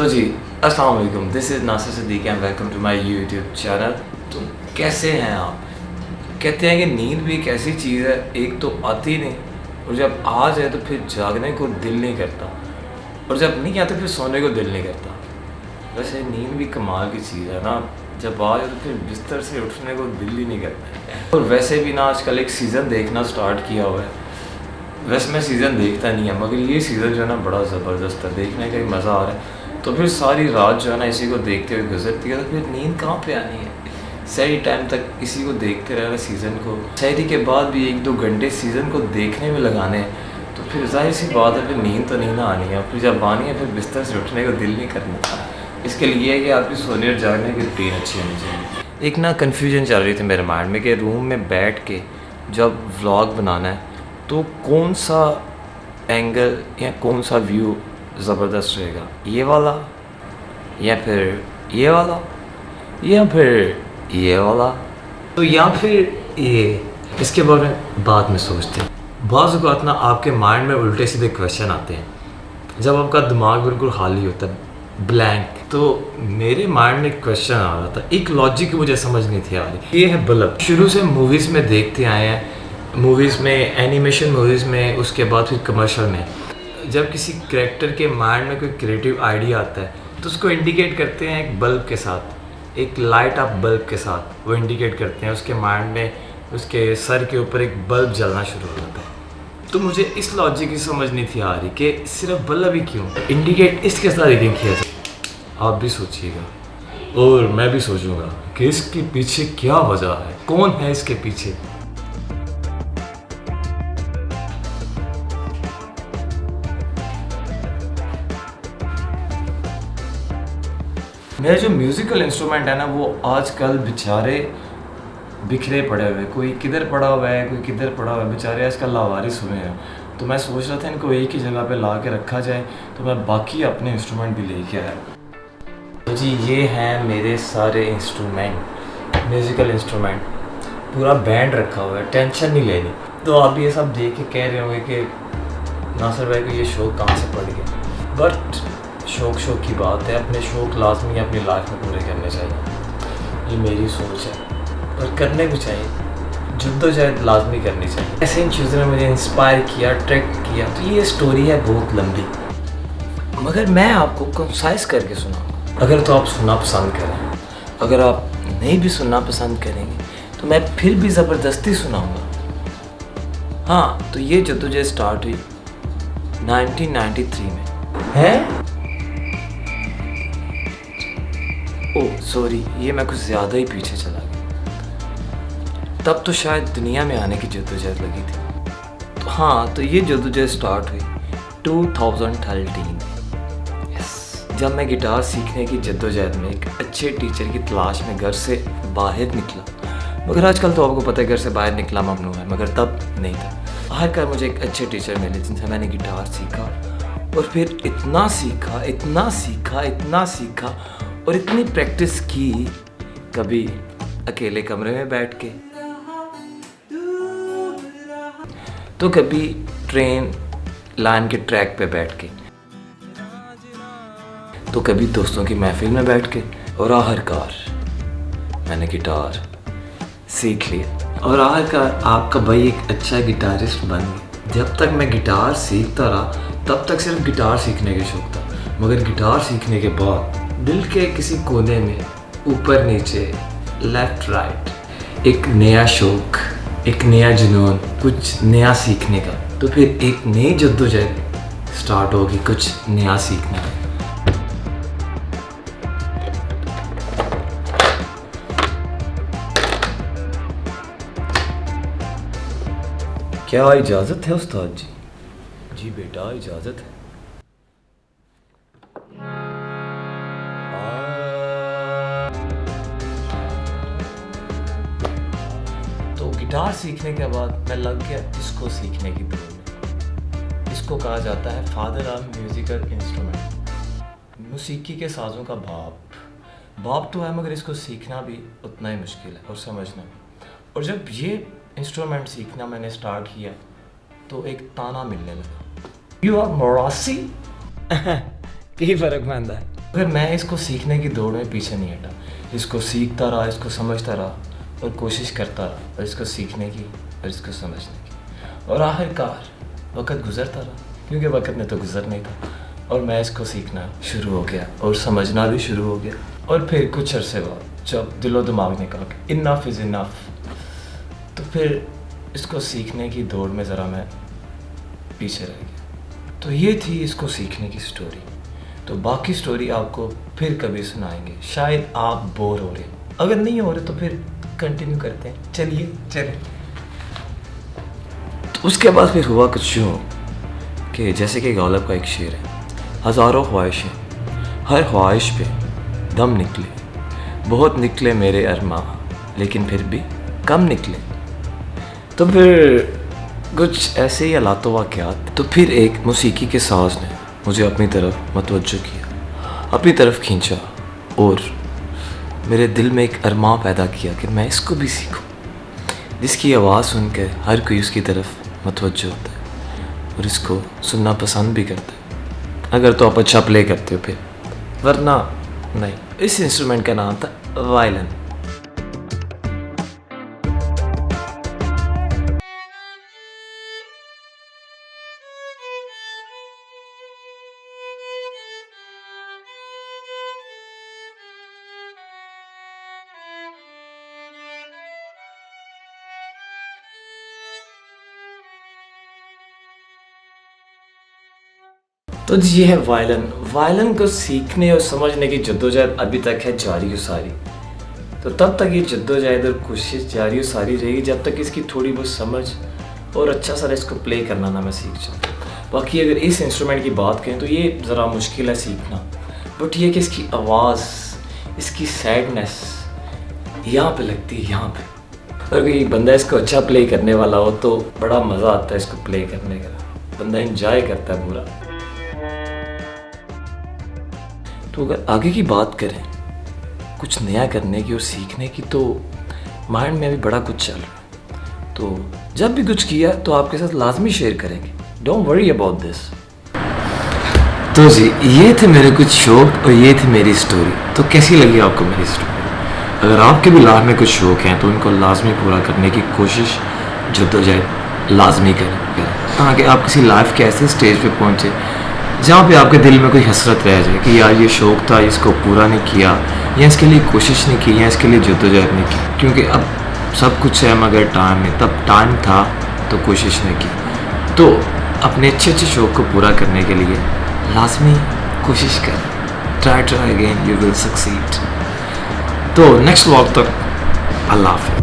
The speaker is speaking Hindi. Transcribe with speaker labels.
Speaker 1: तो जी अस्सलाम वालेकुम, this is Nasir Siddiqui and welcome to my YouTube channel. तो कैसे हैं आप? कहते हैं कि नींद भी एक ऐसी चीज़ है, एक तो आती नहीं और जब आ जाए तो फिर जागने को दिल नहीं करता और जब नहीं आते फिर सोने को दिल नहीं करता। वैसे नींद भी कमाल की चीज़ है ना, जब आ जाए तो फिर बिस्तर से उठने को दिल ही नहीं करता। और वैसे भी ना आजकल एक सीज़न देखना स्टार्ट किया हुआ है। वैसे मैं सीज़न देखता नहीं है मगर ये सीज़न जो है ना बड़ा ज़बरदस्त है, देखने का ही मज़ा आ रहा है। तो फिर सारी रात जो है ना इसी को देखते हुए गुजरती है, तो फिर नींद कहाँ पे आनी है। सही टाइम तक इसी को देखते रहना सीज़न को, सहरी के बाद भी 1-2 घंटे सीज़न को देखने में लगाने हैं तो फिर जाहिर सी बात है फिर नींद तो नहीं ना आनी है। फिर जब आनी है फिर बिस्तर से उठने को दिल नहीं करना। इसके लिए है कि आपकी सोने और जागने की रूटीन अच्छी होनी चाहिए। एक ना कन्फ्यूजन चल रही थी मेरे माइंड में कि रूम में बैठ के जब व्लॉग बनाना है तो कौन सा एंगल या कौन सा व्यू ज़बरदस्त रहेगा, ये वाला या फिर ये वाला या फिर ये वाला, तो या फिर ये। इसके बारे में बाद में सोचते हैं। बाज़ औक़ात ना आपके माइंड में उल्टे सीधे क्वेश्चन आते हैं जब आपका दिमाग बिल्कुल खाली होता है, ब्लैंक। तो मेरे माइंड में एक क्वेश्चन आ रहा था, एक लॉजिक मुझे समझ नहीं थी आ रही। ये है बल्ब। शुरू से मूवीज़ में देखते आए हैं, मूवीज़ में, एनिमेशन मूवीज़ में, उसके बाद फिर कमर्शियल में। जब किसी कैरेक्टर के माइंड में कोई क्रिएटिव आइडिया आता है तो उसको इंडिकेट करते हैं एक बल्ब के साथ, एक लाइट ऑफ बल्ब के साथ वो इंडिकेट करते हैं। उसके माइंड में, उसके सर के ऊपर एक बल्ब जलना शुरू हो जाता है। तो मुझे इस लॉजिक की समझ नहीं थी आ रही कि सिर्फ बल्ब ही क्यों, इंडिकेट इसके साथ क्यों किया जाए। आप भी सोचिएगा और मैं भी सोचूंगा कि इसके पीछे क्या वजह है, कौन है इसके पीछे। मेरे जो म्यूज़िकल इंस्ट्रूमेंट है ना वो आजकल बेचारे बिखरे पड़े हुए, कोई किधर पड़ा हुआ है, कोई किधर पड़ा हुआ है, बेचारे आजकल लावारिस हुए हैं। तो मैं सोच रहा था इनको एक ही जगह पे ला के रखा जाए, तो मैं बाकी अपने इंस्ट्रूमेंट भी लेके आया। तो जी ये हैं मेरे सारे इंस्ट्रूमेंट, म्यूज़िकल इंस्ट्रूमेंट, पूरा बैंड रखा हुआ है, टेंशन नहीं लेनी। तो आप ये सब देख के कह रहे होंगे कि नासिर भाई को ये शौक़ कहाँ से पड़ गया, बट शौक़ की बात है, अपने शौक़ लाजमी अपनी लाइफ में पूरे करने चाहिए, ये मेरी सोच है। पर करने भी चाहिए, जद्दोजहद लाजमी करनी चाहिए। ऐसे इन चीज़ों ने मुझे इंस्पायर किया, अट्रैक्ट किया। तो ये स्टोरी है बहुत लंबी, मगर मैं आपको कंसाइज करके सुनाऊंगा। अगर तो आप सुनना पसंद करें, अगर आप नहीं भी सुनना पसंद करेंगे तो मैं फिर भी ज़बरदस्ती सुनाऊँगा। हाँ, तो ये जद्दोजहद स्टार्ट हुई 1993 में है। ओह सॉरी, ये मैं कुछ ज़्यादा ही पीछे चला गया। तब तो शायद दुनिया में आने की जद्दोजहद लगी थी। तो हाँ, तो ये जद्दोजहद स्टार्ट हुई 2013 में। यस, जब मैं गिटार सीखने की जद्दोजहद में एक अच्छे टीचर की तलाश में घर से बाहर निकला। मगर आजकल तो आपको पता है घर से बाहर निकला ममनू है, मगर तब नहीं था। आखिरकार मुझे एक अच्छे टीचर मिले जिनसे मैंने गिटार सीखा और फिर इतना सीखा, इतना सीखा, इतना सीखा और इतनी प्रैक्टिस की, कभी अकेले कमरे में बैठ के, तो कभी ट्रेन लाइन के ट्रैक पे बैठ के, तो कभी दोस्तों की महफिल में बैठ के, और आखिरकार मैंने गिटार सीख लिया और आखिरकार आपका भाई एक अच्छा गिटारिस्ट बन गया। जब तक मैं गिटार सीखता रहा तब तक सिर्फ गिटार सीखने का शौक था, मगर गिटार सीखने के बाद दिल के किसी कोने में, ऊपर नीचे, लेफ्ट राइट, एक नया शौक, एक नया जुनून, कुछ नया सीखने का। तो फिर एक नई जद्दोजहद स्टार्ट होगी, कुछ नया सीखने का। क्या इजाज़त है उस्ताद जी? जी बेटा इजाज़त है। गिटार सीखने के बाद मैं लग गया इसको सीखने की दौड़ में। इसको कहा जाता है फादर ऑफ म्यूज़िकल इंस्ट्रूमेंट, मौसीकी के साज़ों का बाप तो है, मगर इसको सीखना भी उतना ही मुश्किल है और समझना। और जब ये इंस्ट्रूमेंट सीखना मैंने स्टार्ट किया तो एक ताना मिलने लगा, यू आर मोरासी की फ़र्क पैंदा है। अगर मैं इसको सीखने की दौड़ में पीछे नहीं हटा, इसको सीखता रहा, इसको समझता रहा और कोशिश करता रहा, और इसको सीखने की और इसको समझने की, और आखिरकार वक्त गुजरता रहा, क्योंकि वक्त ने तो गुजरना ही था, और मैं इसको सीखना शुरू हो गया और समझना भी शुरू हो गया। और फिर कुछ अरसे बाद जब दिलो दिमाग ने कहा कि इनफ इज़ इनफ, तो फिर इसको सीखने की दौड़ में ज़रा मैं पीछे रह गया। तो ये थी इसको सीखने की स्टोरी। तो बाकी स्टोरी आपको फिर कभी सुनाएंगे, शायद आप बोर हो रहे, अगर नहीं हो रहे तो फिर कंटिन्यू करते हैं। चलिए चलें। तो उसके बाद फिर हुआ कुछ यूँ कि जैसे कि गालिब का एक शेर है, हज़ारों ख्वाहिशें, हर ख्वाहिश पे दम निकले, बहुत निकले मेरे अरमा, लेकिन फिर भी कम निकले। तो फिर कुछ ऐसे ही हालात वाक़यात। तो फिर एक मौसीकी के साज ने मुझे अपनी तरफ मतवज्जो किया, अपनी तरफ खींचा, और मेरे दिल में एक अरमा पैदा किया कि मैं इसको भी सीखूं, जिसकी आवाज़ सुनकर हर कोई उसकी तरफ मतवज्जो होता है और इसको सुनना पसंद भी करता है, अगर तो आप अच्छा प्ले करते हो फिर, वरना नहीं। इस इंस्ट्रूमेंट का नाम था वायलिन। तो ये है वायलिन। वायलिन को सीखने और समझने की जद्दोजहद अभी तक है जारी और सारी। तो तब तक ये जद्दोजहद और कोशिश जारी और सारी रहेगी जब तक इसकी थोड़ी बहुत समझ और अच्छा सा इसको प्ले करना ना मैं सीख जाऊँ। बाकी अगर इस इंस्ट्रूमेंट की बात करें तो ये ज़रा मुश्किल है सीखना, बट ये कि इसकी आवाज़, इसकी सैडनेस यहाँ पे लगती है, यहाँ पे। अगर कोई बंदा इसको अच्छा प्ले करने वाला हो तो बड़ा मज़ा आता है इसको प्ले करने का, बंदा इंजॉय करता है पूरा। तो अगर आगे की बात करें कुछ नया करने की और सीखने की, तो माइंड में अभी बड़ा कुछ चल रहा है। तो जब भी कुछ किया तो आपके साथ लाजमी शेयर करेंगे, डोंट वरी अबाउट दिस। तो जी ये थे मेरे कुछ शौक और ये थी मेरी स्टोरी। तो कैसी लगी आपको मेरी स्टोरी? अगर आपके भी लाइफ में कुछ शौक हैं तो उनको लाजमी पूरा करने की कोशिश जद्दोजहद लाजमी करें, ताकि आप किसी लाइफ के ऐसे स्टेज पे पहुँचे जहाँ पे आपके दिल में कोई हसरत रह जाए कि यार ये शौक़ था, इसको पूरा नहीं किया, या इसके लिए कोशिश नहीं की, या इसके लिए जद्दोजहद नहीं की। क्योंकि अब सब कुछ है मगर टाइम नहीं, तब टाइम था तो कोशिश नहीं की। तो अपने अच्छे अच्छे शौक़ को पूरा करने के लिए लाजमी कोशिश करें। Try again, you will succeed. तो नेक्स्ट व्लॉग तक अल्लाह हाफ़िज़।